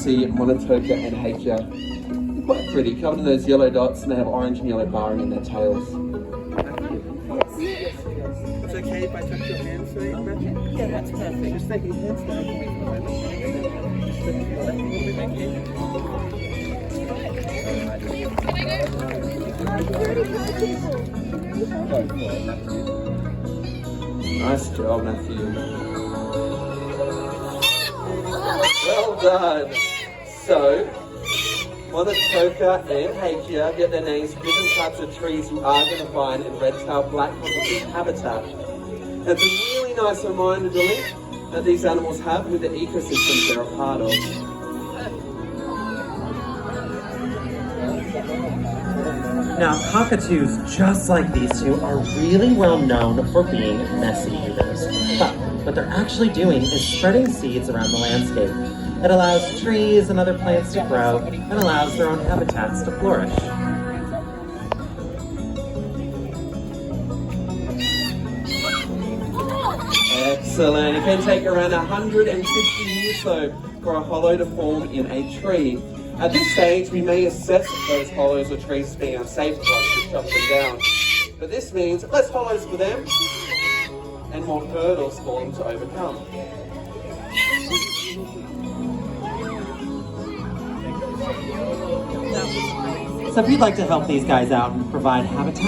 see Monotoka and Hakea. Quite pretty, covered in those yellow dots, and they have orange and yellow barring in their tails. It's okay if I touch your hand, sorry, Matthew? Yeah, that's perfect. Just taking your hands down for me for a moment. Just lift your leg a little bit, thank you. Nice job, Matthew. Well done. So, Monotoka and Hakea get their names from different types of trees you are going to find in red-tailed black cockatoo habitat. And it's a really nice reminder, Billy, that these animals have with the ecosystems they're a part of. Now, cockatoos, just like these two, are really well known for being messy eaters. But what they're actually doing is spreading seeds around the landscape. It allows trees and other plants to grow and allows their own habitats to flourish. Excellent. It can take around 150 years though for a hollow to form in a tree. At this stage, we may assess those hollows or trees as being unsafe for us to chop them down. But this means less hollows for them and more hurdles for them to overcome. So if you'd like to help these guys out and provide habitat